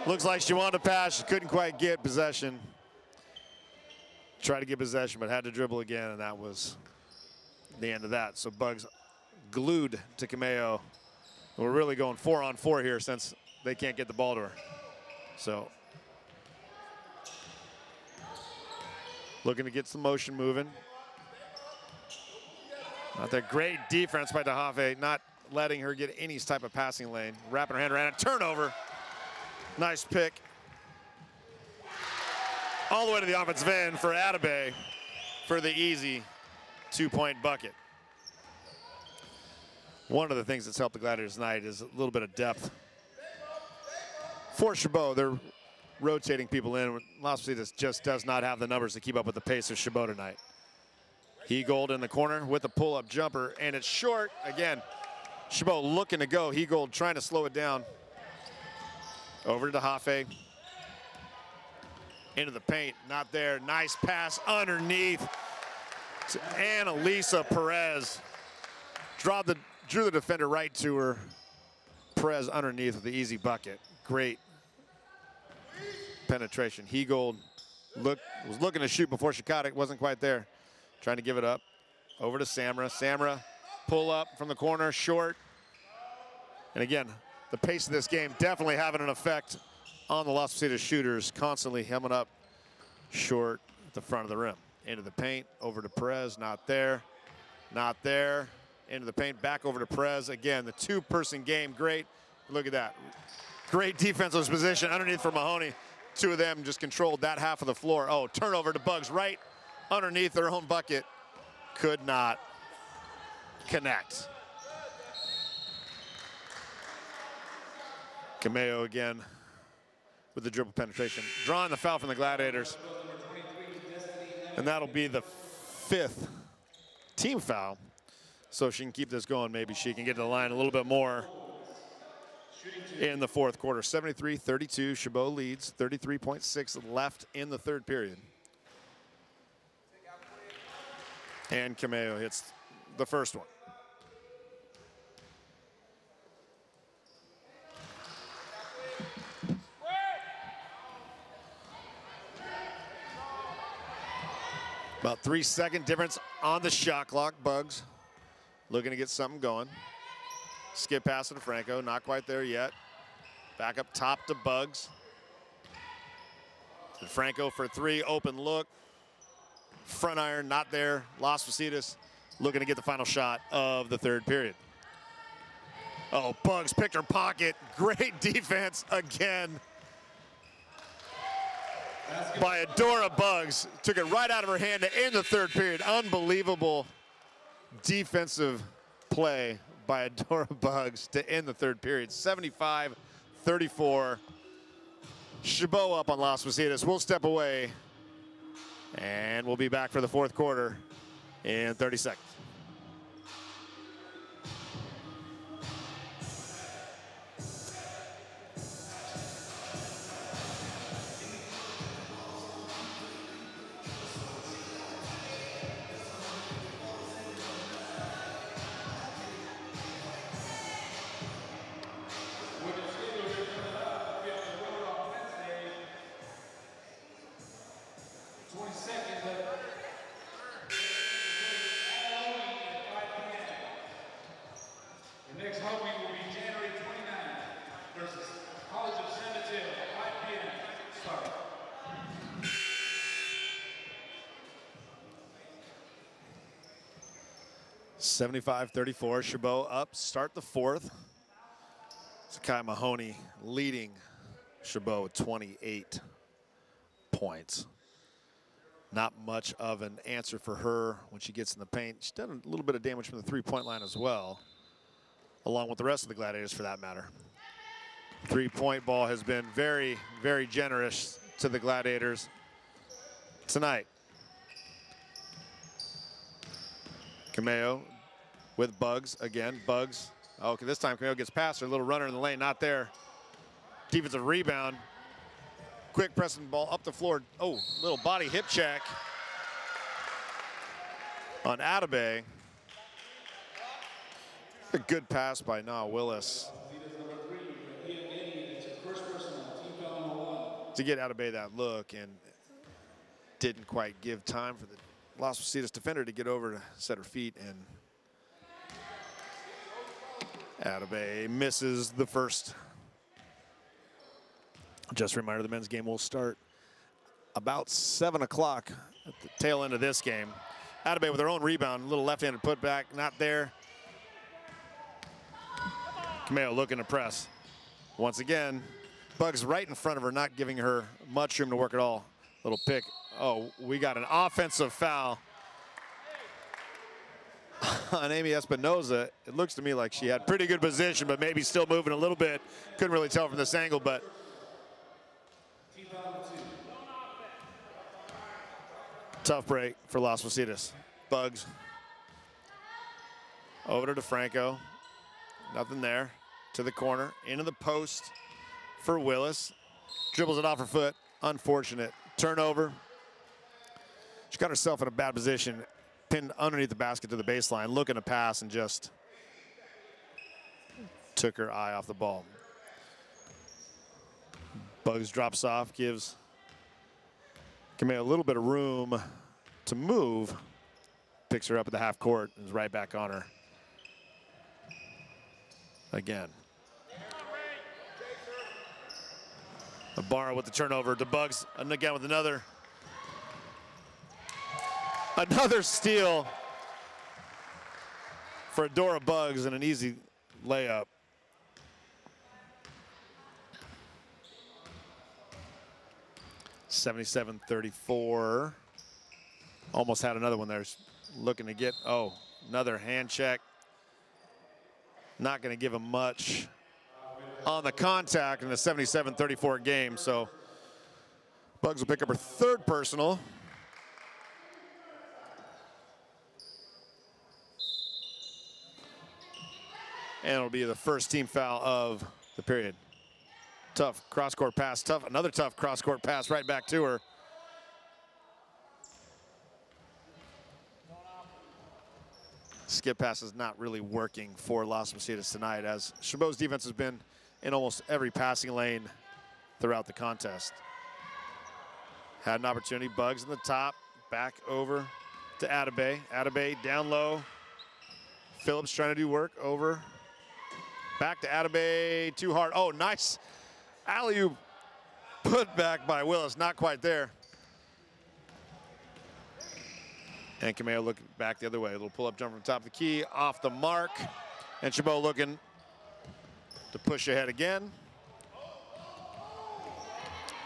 Looks like she wanted to pass. She couldn't quite get possession. Tried to get possession, but had to dribble again, and that was the end of that. So Bugs glued to Cameo. We're really going 4-on-4 here since they can't get the ball to her. So looking to get some motion moving. Not that great defense by Tahafe, not letting her get any type of passing lane. Wrapping her hand around, a turnover. Nice pick. All the way to the offensive end for Atabey for the easy two-point bucket. One of the things that's helped the Gladiators tonight is a little bit of depth. For Chabot, they're rotating people in. Los Positas just does not have the numbers to keep up with the pace of Chabot tonight. Hegold in the corner with a pull-up jumper, and it's short. Again, Chabot looking to go. Hegold trying to slow it down. Over to Hafe. Into the paint, not there. Nice pass underneath to Annalisa Perez. Drew the defender right to her. Perez underneath with the easy bucket. Great penetration. Hegold was looking to shoot before she caught it. Wasn't quite there. Trying to give it up. Over to Samra. Samra pull up from the corner, short. And again, the pace of this game definitely having an effect on the Los Positas shooters, constantly hemming up short at the front of the rim. Into the paint, over to Perez, not there, not there. Into the paint, back over to Perez. Again, the two-person game, great. Look at that. Great defensive position underneath for Mahoney. Two of them just controlled that half of the floor. Oh, turnover to Bugs right underneath their own bucket. Could not connect. Cameo again with the dribble penetration. Drawing the foul from the Gladiators. And that'll be the 5th team foul. So if she can keep this going, maybe she can get to the line a little bit more in the fourth quarter. 73-32, Chabot leads, 33.6 left in the third period. And Cameo hits the first one. About 3-second difference on the shot clock. Bugs looking to get something going. Skip pass to Franco, not quite there yet. Back up top to Bugs. Franco for three, open look. Front iron, not there. Las Positas looking to get the final shot of the third period. Oh, Bugs picked her pocket. Great defense again by Adora Bugs. Took it right out of her hand to end the third period. Unbelievable defensive play by Adora Bugs to end the third period. 75-34. Chabot up on Las Positas. We'll step away, and we'll be back for the fourth quarter in 30 seconds. Next home game will be January 29th versus College of San Mateo, 5 p.m. Start. $75-34, Chabot up, start the fourth. Sakai Mahoney leading Chabot with 28 points. Not much of an answer for her when she gets in the paint. She's done a little bit of damage from the three-point line as well, along with the rest of the Gladiators for that matter. Three-point ball has been very, very generous to the Gladiators tonight. Cameo with Bugs again. Bugs. Okay, this time Cameo gets past her. A little runner in the lane, not there. Defensive rebound. Quick pressing ball up the floor. Oh, little body hip check on Atabey. A good pass by Na Willis to get Atabey that look, and didn't quite give time for the Las Positas defender to get over to set her feet, and Atabey misses the first. Just a reminder, the men's game will start about 7 o'clock at the tail end of this game. Atabey with her own rebound, a little left-handed putback, not there. Cameo looking to press. Once again, Bugs right in front of her, not giving her much room to work at all. Little pick. Oh, we got an offensive foul on Amy Espinoza. It looks to me like she had pretty good position, but maybe still moving a little bit. Couldn't really tell from this angle, but tough break for Las Positas. Bugs over to DeFranco. Nothing there. To the corner, into the post for Willis. Dribbles it off her foot. Unfortunate turnover. She got herself in a bad position, pinned underneath the basket to the baseline, looking to pass, and just took her eye off the ball. Bugs drops off, gives Camille a little bit of room to move. Picks her up at the half court and is right back on her again. Ibarra with the turnover to Bugs, and again with another steal for Adora Bugs and an easy layup. $77-34. Almost had another one there. Looking to get, oh, another hand check. Not going to give him much on the contact in the 77-34 game. So Bugs will pick up her third personal. And it'll be the first team foul of the period. Tough cross-court pass, another tough cross-court pass right back to her. Skip pass is not really working for Las Positas tonight, as Chabot's defense has been in almost every passing lane throughout the contest. Had an opportunity, Bugs in the top, back over to Atabey. Atabey down low. Phillips trying to do work, over. Back to Atabey, too hard. Oh, nice alley-oop Put back by Willis, not quite there. And Cameo looking back the other way. A little pull-up jump from top of the key, off the mark. And Chabot looking to push ahead again.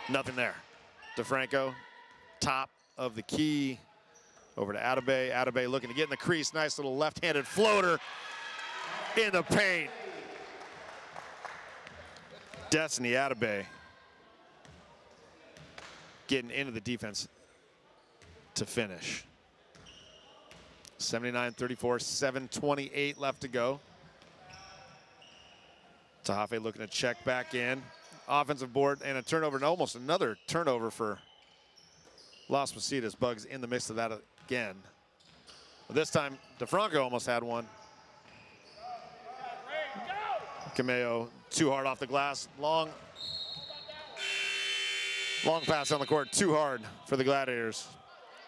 Nothing there. DeFranco, top of the key, over to Atabey. Atabey looking to get in the crease. Nice little left-handed floater in the paint. Destiny Atabey getting into the defense to finish. 79-34, 7:28 left to go. Tahafe looking to check back in. Offensive board and a turnover, and almost another turnover for Las Positas. Bugs in the mix of that again. But this time, DeFranco almost had one. Cameo too hard off the glass. Long pass on the court, too hard for the Gladiators.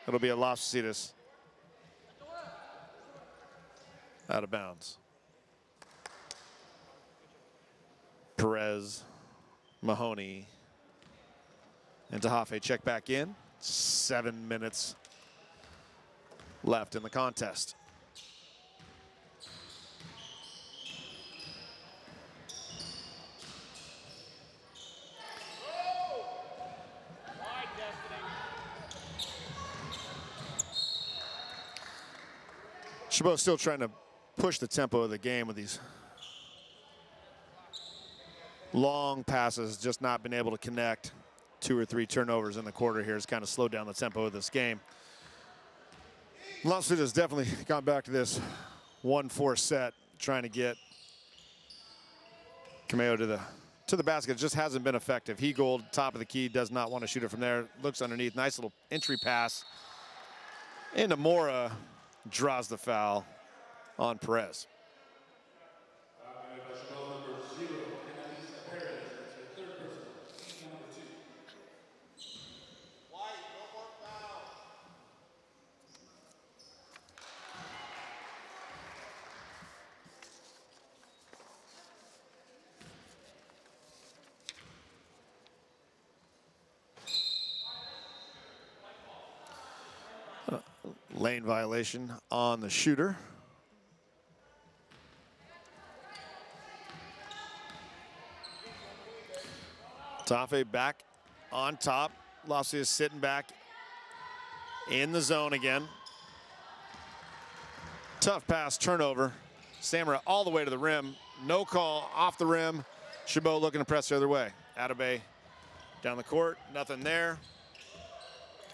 It'll be a Las Positas. Out of bounds. Perez, Mahoney, and Tahafe check back in. 7 minutes left in the contest. Chabot still trying to push the tempo of the game with these long passes, just not been able to connect. 2 or 3 turnovers in the quarter here has kind of slowed down the tempo of this game. Las Vegas has definitely gone back to this 1-4 set, trying to get Cameo to the basket. It just hasn't been effective. He gold, top of the key, does not want to shoot it from there. Looks underneath, nice little entry pass. And Namora draws the foul on Perez. Lane violation on the shooter. Tahafe back on top. Las is sitting back in the zone again. Tough pass, turnover. Samara all the way to the rim. No call, off the rim. Chabot looking to press the other way. Atabey down the court, nothing there.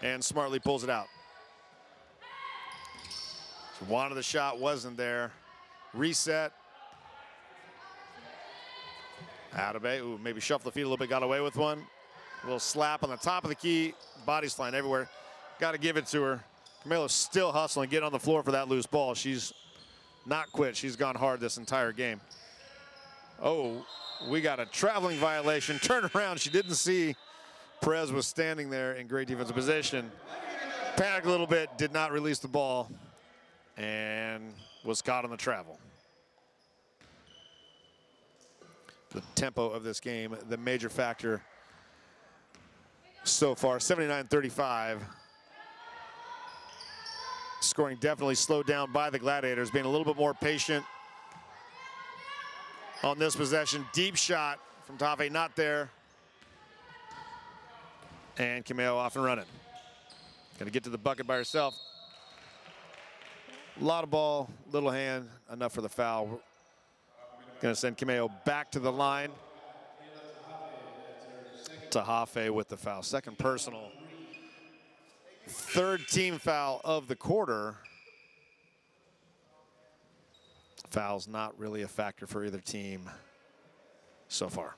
And smartly pulls it out. Wanted the shot, wasn't there. Reset. Atabey, ooh, maybe shuffle the feet a little bit, got away with one. A little slap on the top of the key. Body's flying everywhere. Got to give it to her. Camilo's still hustling, getting on the floor for that loose ball. She's not quit. She's gone hard this entire game. Oh, we got a traveling violation. Turn around. She didn't see Perez was standing there in great defensive position. Panicked a little bit, did not release the ball, and was caught on the travel. The tempo of this game, the major factor so far, 79-35. Scoring definitely slowed down by the Gladiators, being a little bit more patient on this possession. Deep shot from Tahafe, not there. And Cameo off and running. Gonna get to the bucket by herself. A lot of ball, little hand, enough for the foul. Gonna send Cameo back to the line. Tahafe with the foul, second personal. Third team foul of the quarter. Foul's not really a factor for either team so far.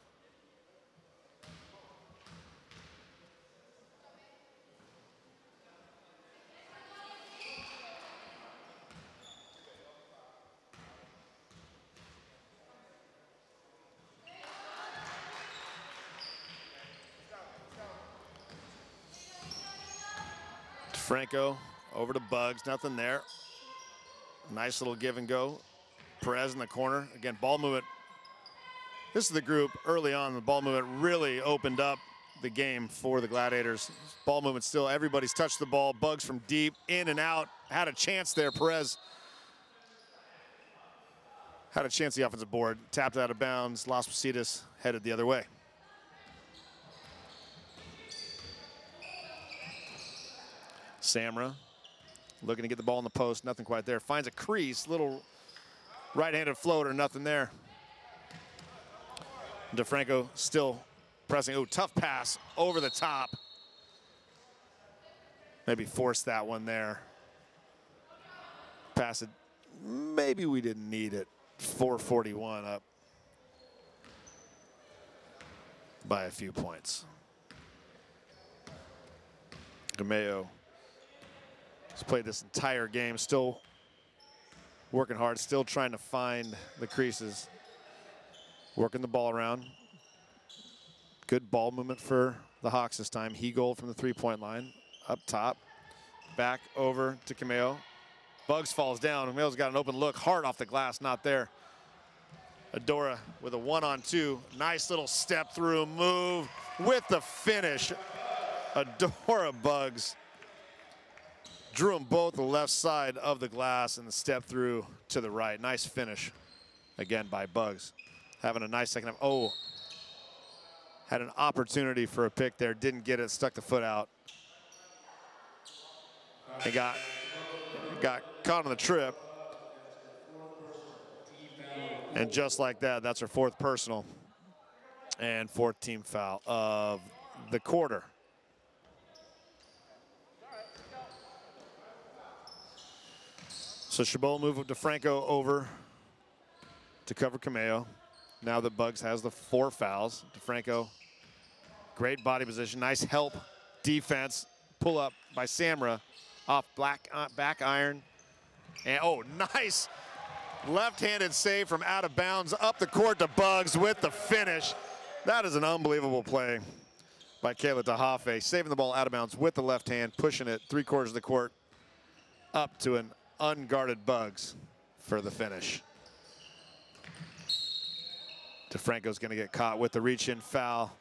Franco over to Bugs, nothing there. Nice little give and go. Perez in the corner. Again, ball movement. This is the group early on. The ball movement really opened up the game for the Gladiators. Ball movement still, everybody's touched the ball. Bugs from deep, in and out. Had a chance there, Perez. Had a chance the offensive board. Tapped out of bounds. Las Positas headed the other way. Samra looking to get the ball in the post. Nothing quite there. Finds a crease. Little right-handed floater. Nothing there. DeFranco still pressing. Oh, tough pass over the top. Maybe forced that one there. Pass it. Maybe we didn't need it. 441 up by a few points. Cameo has played this entire game, still working hard, still trying to find the creases. Working the ball around. Good ball movement for the Hawks this time. He goal from the three-point line. Up top. Back over to Cameo. Bugs falls down. Cameo's got an open look. Hard off the glass, not there. Adora with a 1-on-2. Nice little step through move with the finish. Adora Bugs drew them both the left side of the glass and the step through to the right. Nice finish again by Bugs. Having a nice second half. Oh, had an opportunity for a pick there. Didn't get it, stuck the foot out. And got caught on the trip. And just like that, that's her fourth personal and fourth team foul of the quarter. So Chabot moved DeFranco over to cover Cameo. Now that Bugs has the 4 fouls. DeFranco, great body position, nice help defense. Pull up by Samra off back iron. And oh, nice left-handed save from out of bounds up the court to Bugs with the finish. That is an unbelievable play by Kayla Tahafe, saving the ball out of bounds with the left hand, pushing it 3/4 of the court up to an unguarded Bugs for the finish. DeFranco's going to get caught with the reach-in foul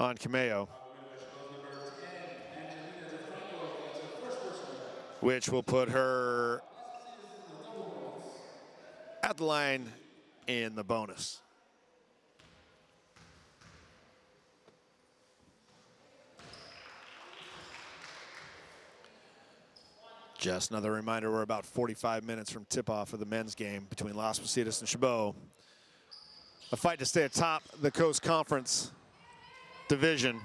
on Cameo, which will put her at the line in the bonus. Just another reminder, we're about 45 minutes from tip-off of the men's game between Las Positas and Chabot. A fight to stay atop the Coast Conference division.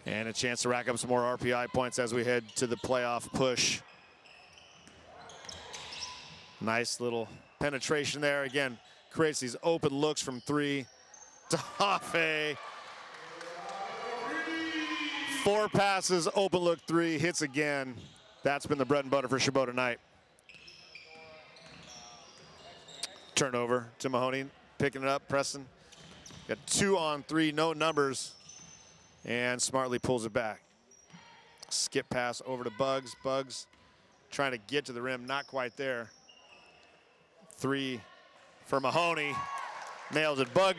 And a chance to rack up some more RPI points as we head to the playoff push. Nice little penetration there. Again, creates these open looks from 3. Tahafe. 4 passes, open look 3, hits again. That's been the bread and butter for Chabot tonight. Turnover to Mahoney, picking it up, pressing. Got 2-on-3, no numbers, and smartly pulls it back. Skip pass over to Bugs. Bugs trying to get to the rim, not quite there. 3 for Mahoney, nails it. Bug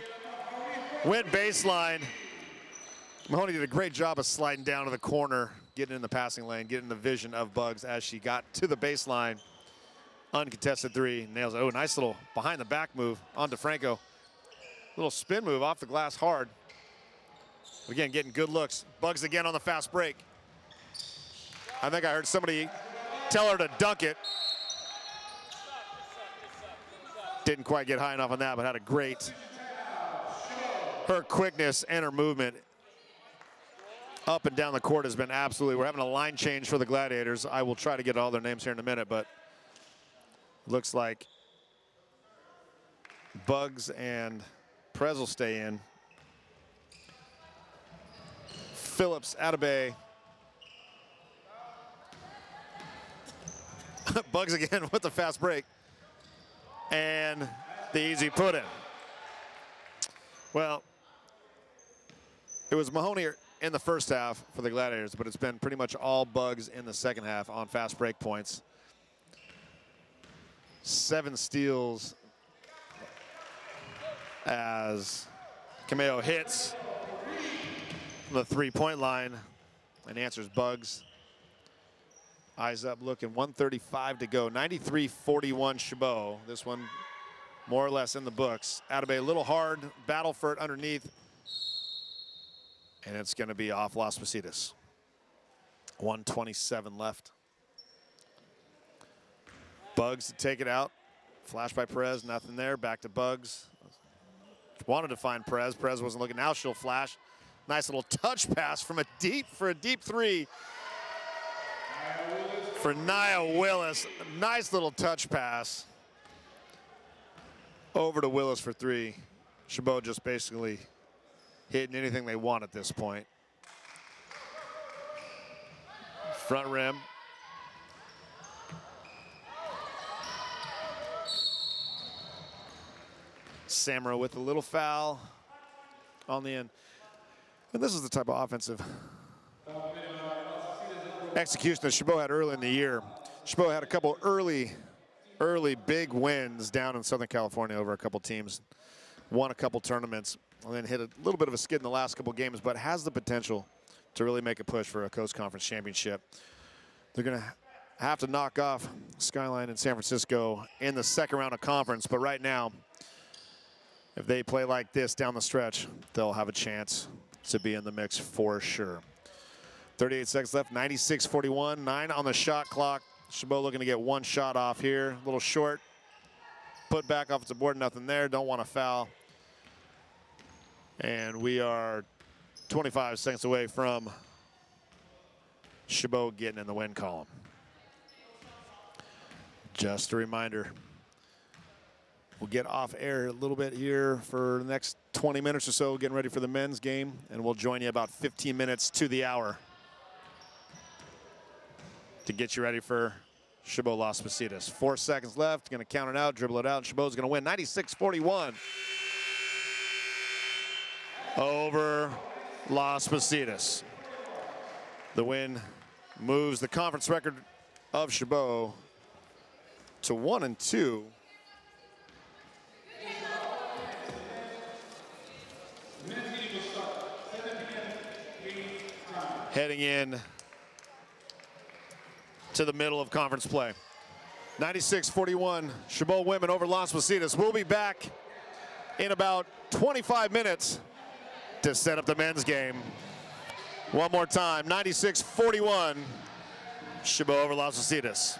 went baseline. Mahoney did a great job of sliding down to the corner, getting in the passing lane, getting in the vision of Bugs as she got to the baseline. Uncontested 3, nails it. Oh, nice little behind the back move on DeFranco. Little spin move off the glass hard. Again, getting good looks. Bugs again on the fast break. I think I heard somebody tell her to dunk it. Didn't quite get high enough on that, but had a great, her quickness and her movement up and down the court has been absolutely, we're having a line change for the Gladiators. I will try to get all their names here in a minute, but looks like Bugs and Perez will stay in. Phillips, Atabay. Bugs again with the fast break. And the easy put in. Well, it was Mahoney in the first half for the Gladiators, but it's been pretty much all Bugs in the second half on fast break points. 7 steals as Cameo hits the three-point line and answers Bugs. Eyes up looking, 1:35 to go. 93-41 Chabot. This one more or less in the books. Atabey a little hard, battle for it underneath. And it's going to be off Las Positas. 1:27 left. Bugs to take it out. Flash by Perez, nothing there. Back to Bugs. Wanted to find Perez. Perez wasn't looking. Now she'll flash. Nice little touch pass from a deep three for Nia Willis. Nice little touch pass over to Willis for three. Chabot just basically hitting anything they want at this point. Front rim. Samra with a little foul on the end. And this is the type of offensive execution that Chabot had early in the year. Chabot had a couple early big wins down in Southern California over a couple teams. Won a couple tournaments and then hit a little bit of a skid in the last couple games, but has the potential to really make a push for a Coast Conference championship. They're going to have to knock off Skyline in San Francisco in the second round of conference, but right now, if they play like this down the stretch, they'll have a chance to be in the mix for sure. 38 seconds left, 96-41, 9 on the shot clock. Chabot looking to get one shot off here, a little short. Put back off the board, nothing there, don't want to foul. And we are 25 seconds away from Chabot getting in the win column. Just a reminder, we'll get off air a little bit here for the next 20 minutes or so, getting ready for the men's game, and we'll join you about 15 minutes to the hour to get you ready for Chabot Las Positas. 4 seconds left, gonna count it out, dribble it out, and Chabot's gonna win 96-41 over Las Positas. The win moves the conference record of Chabot to 1-2. Heading in to the middle of conference play. 96-41, Chabot women over Las Positas. We'll be back in about 25 minutes to set up the men's game. One more time, 96-41, Chabot over Las Positas.